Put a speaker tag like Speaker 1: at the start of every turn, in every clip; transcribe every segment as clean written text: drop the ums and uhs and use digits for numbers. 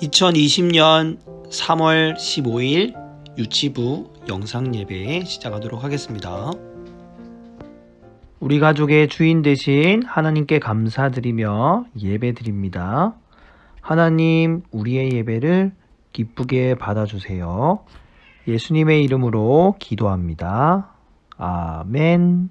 Speaker 1: 2020년 3월 15일 유치부 영상예배 시작하도록 하겠습니다. 우리 가족의 주인 되신 하나님께 감사드리며 예배드립니다. 하나님, 우리의 예배를 기쁘게 받아주세요. 예수님의 이름으로 기도합니다. 아멘.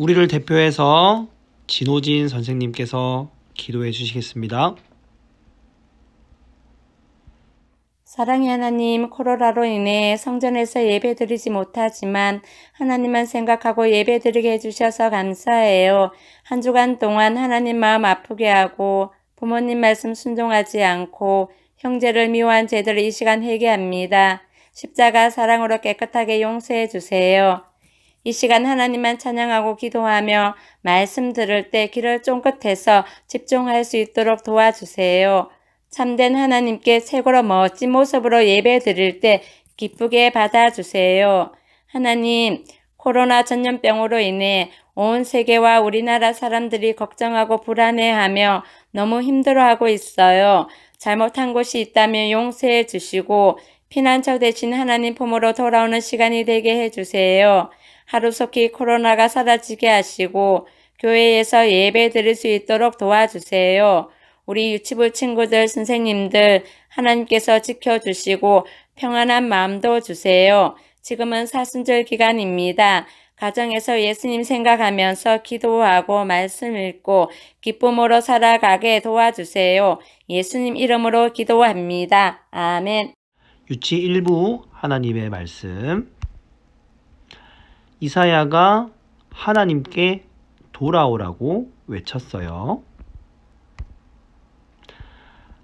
Speaker 1: 우리를 대표해서 진호진 선생님께서 기도해 주시겠습니다.
Speaker 2: 사랑의 하나님, 코로나로 인해 성전에서 예배드리지 못하지만 하나님만 생각하고 예배드리게 해주셔서 감사해요. 한 주간 동안 하나님 마음 아프게 하고 부모님 말씀 순종하지 않고 형제를 미워한 죄들을 이 시간 회개합니다. 십자가 사랑으로 깨끗하게 용서해 주세요. 이 시간 하나님만 찬양하고 기도하며 말씀 들을 때 귀를 쫑긋해서 집중할 수 있도록 도와주세요. 참된 하나님께 최고로 멋진 모습으로 예배 드릴 때 기쁘게 받아주세요. 하나님, 코로나 전염병으로 인해 온 세계와 우리나라 사람들이 걱정하고 불안해하며 너무 힘들어하고 있어요. 잘못한 곳이 있다면 용서해 주시고 피난처 되신 하나님 품으로 돌아오는 시간이 되게 해주세요. 하루속히 코로나가 사라지게 하시고 교회에서 예배 드릴 수 있도록 도와주세요. 우리 유치부 친구들, 선생님들 하나님께서 지켜주시고 평안한 마음도 주세요. 지금은 사순절 기간입니다. 가정에서 예수님 생각하면서 기도하고 말씀 읽고 기쁨으로 살아가게 도와주세요. 예수님 이름으로 기도합니다. 아멘.
Speaker 1: 유치 1부 하나님의 말씀. 이사야가 하나님께 돌아오라고 외쳤어요.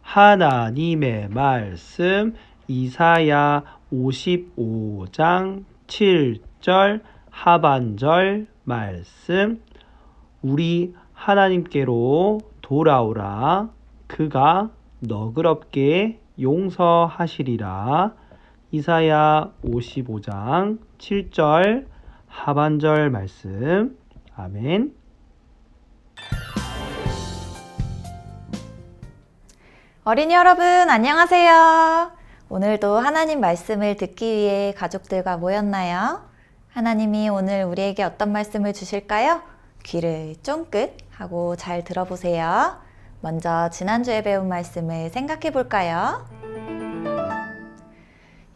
Speaker 1: 하나님의 말씀 이사야 55장 7절 하반절 말씀. 우리 하나님께로 돌아오라. 그가 너그럽게 용서하시리라. 이사야 55장 7절 하반절 말씀. 아멘.
Speaker 3: 어린이 여러분, 안녕하세요. 오늘도 하나님 말씀을 듣기 위해 가족들과 모였나요? 하나님이 오늘 우리에게 어떤 말씀을 주실까요? 귀를 쫑긋 하고 잘 들어보세요. 먼저 지난주에 배운 말씀을 생각해 볼까요?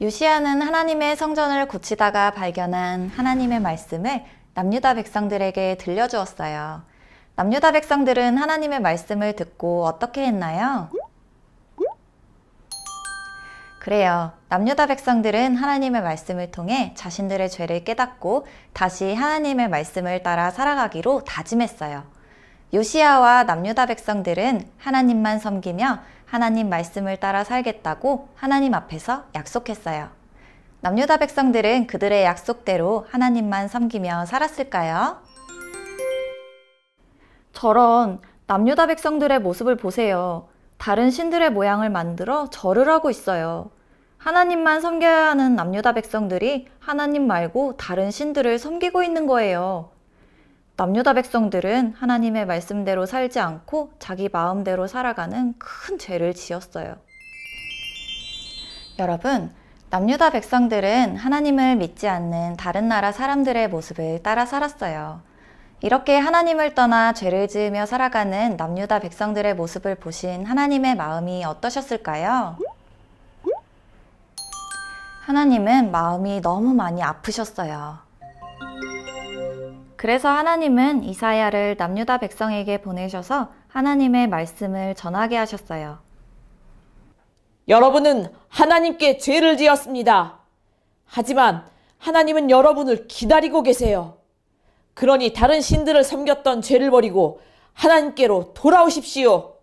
Speaker 3: 요시야는 하나님의 성전을 고치다가 발견한 하나님의 말씀을 남유다 백성들에게 들려주었어요. 남유다 백성들은 하나님의 말씀을 듣고 어떻게 했나요? 그래요. 남유다 백성들은 하나님의 말씀을 통해 자신들의 죄를 깨닫고 다시 하나님의 말씀을 따라 살아가기로 다짐했어요. 요시야와 남유다 백성들은 하나님만 섬기며 하나님 말씀을 따라 살겠다고 하나님 앞에서 약속했어요. 남유다 백성들은 그들의 약속대로 하나님만 섬기며 살았을까요? 저런 남유다 백성들의 모습을 보세요. 다른 신들의 모양을 만들어 절을 하고 있어요. 하나님만 섬겨야 하는 남유다 백성들이 하나님 말고 다른 신들을 섬기고 있는 거예요. 남유다 백성들은 하나님의 말씀대로 살지 않고 자기 마음대로 살아가는 큰 죄를 지었어요. 여러분, 남유다 백성들은 하나님을 믿지 않는 다른 나라 사람들의 모습을 따라 살았어요. 이렇게 하나님을 떠나 죄를 지으며 살아가는 남유다 백성들의 모습을 보신 하나님의 마음이 어떠셨을까요? 하나님은 마음이 너무 많이 아프셨어요. 그래서 하나님은 이사야를 남유다 백성에게 보내셔서 하나님의 말씀을 전하게 하셨어요.
Speaker 4: 여러분은 하나님께 죄를 지었습니다. 하지만 하나님은 여러분을 기다리고 계세요. 그러니 다른 신들을 섬겼던 죄를 버리고 하나님께로 돌아오십시오.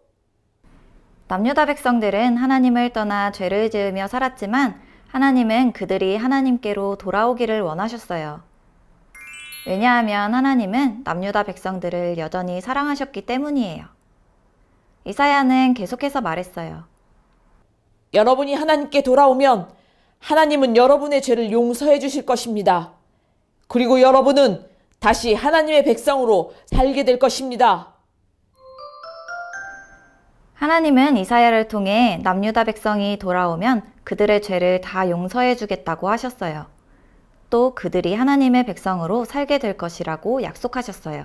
Speaker 3: 남유다 백성들은 하나님을 떠나 죄를 지으며 살았지만 하나님은 그들이 하나님께로 돌아오기를 원하셨어요. 왜냐하면 하나님은 남유다 백성들을 여전히 사랑하셨기 때문이에요. 이사야는 계속해서 말했어요.
Speaker 4: 여러분이 하나님께 돌아오면 하나님은 여러분의 죄를 용서해 주실 것입니다. 그리고 여러분은 다시 하나님의 백성으로 살게 될 것입니다.
Speaker 3: 하나님은 이사야를 통해 남유다 백성이 돌아오면 그들의 죄를 다 용서해 주겠다고 하셨어요. 또 그들이 하나님의 백성으로 살게 될 것이라고 약속하셨어요.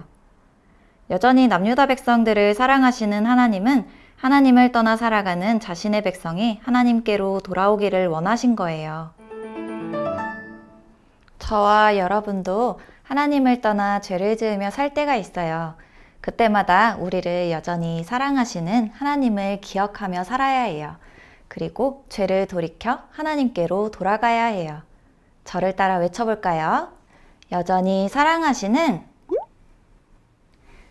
Speaker 3: 여전히 남유다 백성들을 사랑하시는 하나님은 하나님을 떠나 살아가는 자신의 백성이 하나님께로 돌아오기를 원하신 거예요. 저와 여러분도 하나님을 떠나 죄를 지으며 살 때가 있어요. 그때마다 우리를 여전히 사랑하시는 하나님을 기억하며 살아야 해요. 그리고 죄를 돌이켜 하나님께로 돌아가야 해요. 저를 따라 외쳐볼까요? 여전히 사랑하시는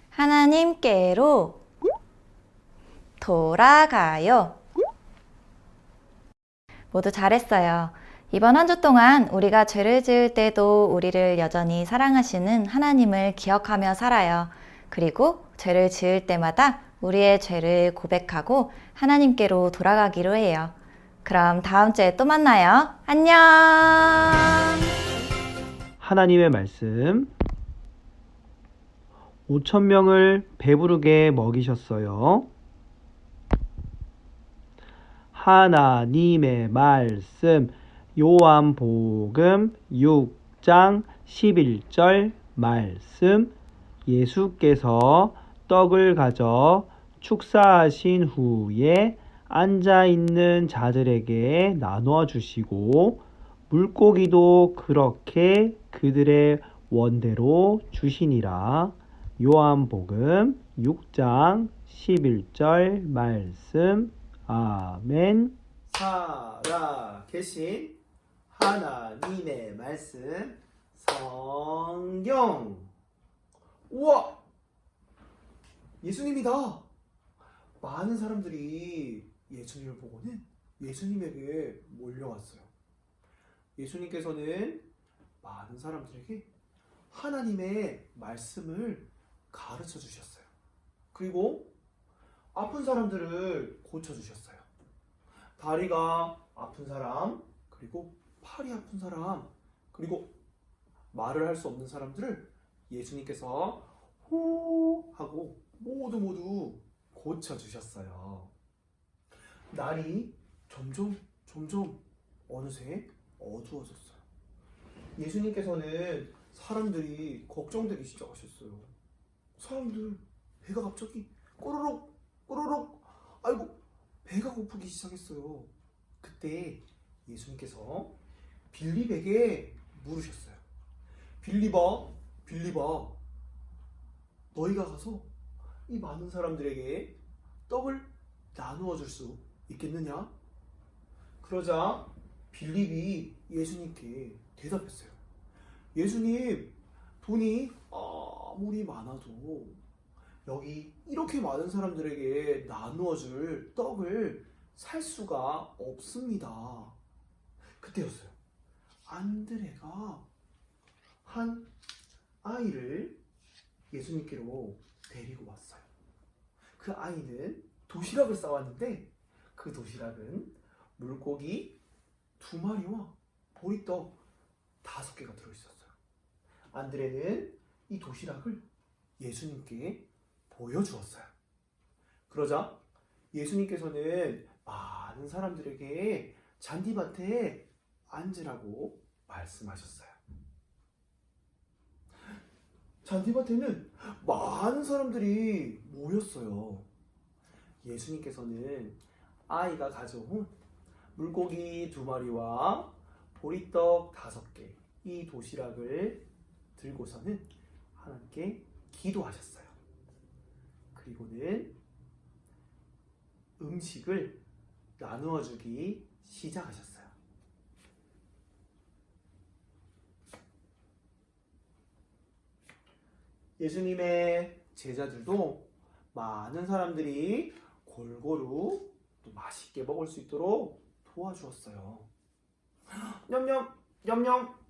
Speaker 3: 하나님께로 돌아가요. 모두 잘했어요. 이번 한 주 동안 우리가 죄를 지을 때도 우리를 여전히 사랑하시는 하나님을 기억하며 살아요. 그리고 죄를 지을 때마다 우리의 죄를 고백하고 하나님께로 돌아가기로 해요. 그럼 다음 주에 또 만나요. 안녕!
Speaker 1: 하나님의 말씀 5,000명을 배부르게 먹이셨어요. 하나님의 말씀 요한복음 6장 11절 말씀 예수께서 떡을 가져 축사하신 후에 앉아있는 자들에게 나누어 주시고 물고기도 그렇게 그들의 원대로 주시니라. 요한복음 6장 11절 말씀. 아멘. 살아계신 하나님의 말씀 성경. 우와! 예수님이다. 많은 사람들이 예수님을 보고는 예수님에게 몰려왔어요. 예수님께서는 많은 사람들에게 하나님의 말씀을 가르쳐 주셨어요. 그리고 아픈 사람들을 고쳐주셨어요. 다리가 아픈 사람, 그리고 팔이 아픈 사람, 그리고 말을 할 수 없는 사람들을 예수님께서 호 하고 모두 고쳐주셨어요. 날이 점점 어느새 어두워졌어요. 예수님께서는 사람들이 걱정되기 시작하셨어요. 사람들 배가 갑자기 꼬르륵 꼬르륵. 아이고, 배가 고프기 시작했어요. 그때 예수님께서 빌립에게 물으셨어요. 빌립아, 빌립아, 너희가 가서 이 많은 사람들에게 떡을 나누어 줄 수 있겠느냐? 그러자 빌립이 예수님께 대답했어요. 예수님, 돈이 아무리 많아도 여기 이렇게 많은 사람들에게 나누어 줄 떡을 살 수가 없습니다. 그때였어요. 안드레가 한 아이를 예수님께로 데리고 왔어요. 그 아이는 도시락을 싸왔는데 그 도시락은 물고기 2마리와 보리떡 5개가 들어있었어요. 안드레는 이 도시락을 예수님께 보여주었어요. 그러자 예수님께서는 많은 사람들에게 잔디밭에 앉으라고 말씀하셨어요. 잔디밭에는 많은 사람들이 모였어요. 예수님께서는 아이가 가져온 물고기 2마리와 보리떡 5개, 이 도시락을 들고서는 하나님께 기도하셨어요. 그리고는 음식을 나누어 주기 시작하셨어요. 예수님의 제자들도 많은 사람들이 골고루 또 맛있게 먹을 수 있도록 도와주었어요. 냠냠, 냠냠.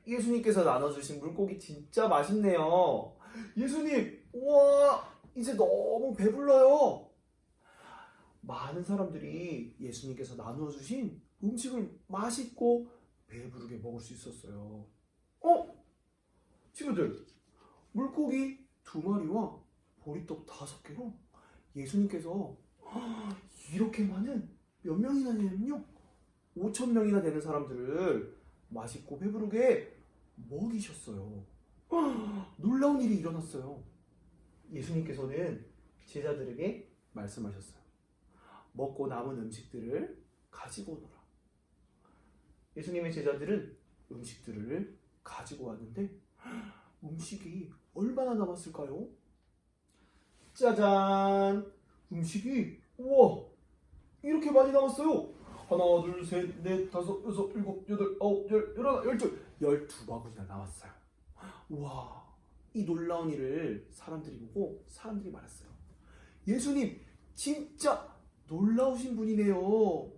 Speaker 1: 예수님께서 나눠주신 물고기 진짜 맛있네요. 예수님, 우와, 이제 너무 배불러요. 많은 사람들이 예수님께서 나누어주신 음식을 맛있고 배부르게 먹을 수 있었어요. 친구들, 물고기 2마리와 보리떡 5개로 예수님께서 이렇게 많은 몇 명이나 되냐면요, 5,000명이나 되는 사람들을 맛있고 배부르게 먹이셨어요. 놀라운 일이 일어났어요. 예수님께서는 제자들에게 말씀하셨어요. 먹고 남은 음식들을 가지고 오너라. 예수님의 제자들은 음식들을 가지고 왔는데 음식이 얼마나 남았을까요? 짜잔! 음식이, 우와! 이렇게 많이 남았어요. 하나, 둘, 셋, 넷, 다섯, 여섯, 일곱, 여덟, 아홉, 열, 열하나, 열둘, 12바구니나 나왔어요. 우와! 이 놀라운 일을 사람들이 보고 사람들이 말했어요. 예수님, 진짜 놀라우신 분이네요.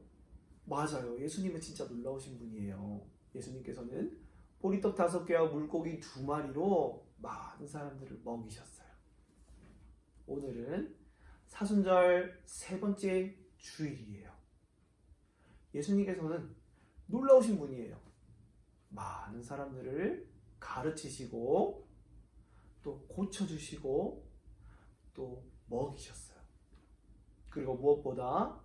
Speaker 1: 맞아요. 예수님은 진짜 놀라우신 분이에요. 예수님께서는 보리떡 5개와 물고기 2마리로 많은 사람들을 먹이셨어요. 오늘은 사순절 3번째 주일이에요. 예수님께서는 놀라우신 분이에요. 많은 사람들을 가르치시고 또 고쳐주시고 또 먹이셨어요. 그리고 무엇보다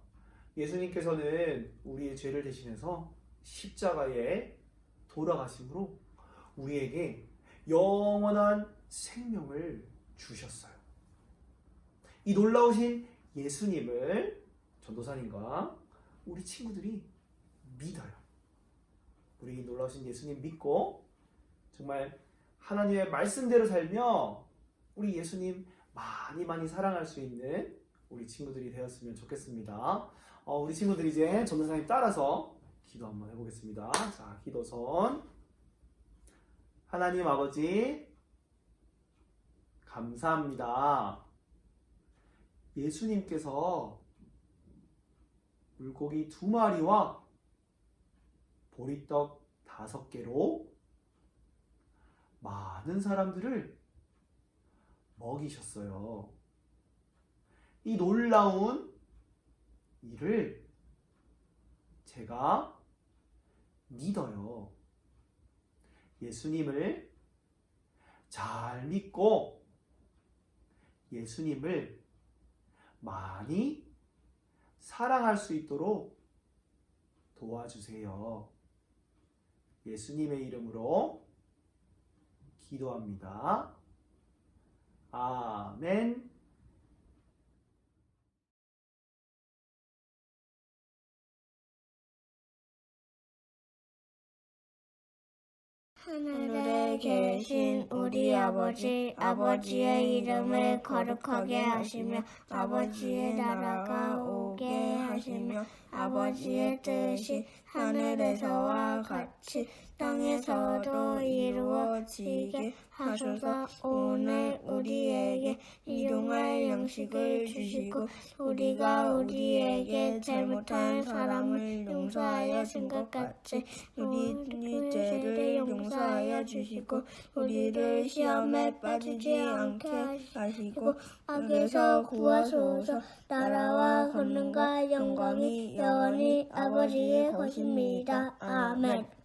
Speaker 1: 예수님께서는 우리의 죄를 대신해서 십자가에 돌아가심으로 우리에게 영원한 생명을 주셨어요. 이 놀라우신 예수님을 전도사님과 우리 친구들이 믿어요. 우리 이 놀라우신 예수님 믿고 정말 하나님의 말씀대로 살며 우리 예수님 많이 사랑할 수 있는 우리 친구들이 되었으면 좋겠습니다. 우리 친구들이 이제 전도사님 따라서 기도 한번 해보겠습니다. 자, 기도선. 하나님 아버지, 감사합니다. 예수님께서 물고기 2마리와 보리떡 5개로 많은 사람들을 먹이셨어요. 이 놀라운 일을 제가 믿어요. 예수님을 잘 믿고 예수님을 많이 사랑할 수 있도록 도와주세요. 예수님의 이름으로 기도합니다. 아멘.
Speaker 5: 하늘에 계신 우리 아버지, 아버지의 이름을 거룩하게 하시며 아버지의 나라가 오게 하시며 아버지의 뜻이 하늘에서와 같이 땅에서도 이루어지게 하소서. 오늘 우리에게 일용할 양식을 주시고 우리가 우리에게 잘못한 사람을 용서하여 준 것 같이 우리 죄를 용서하여 주시고 우리를 시험에 빠지지 않게 하시고 악에서 구하소서. 나라와 권능과 영광이 영원히 아버지의 것입니다. 아멘.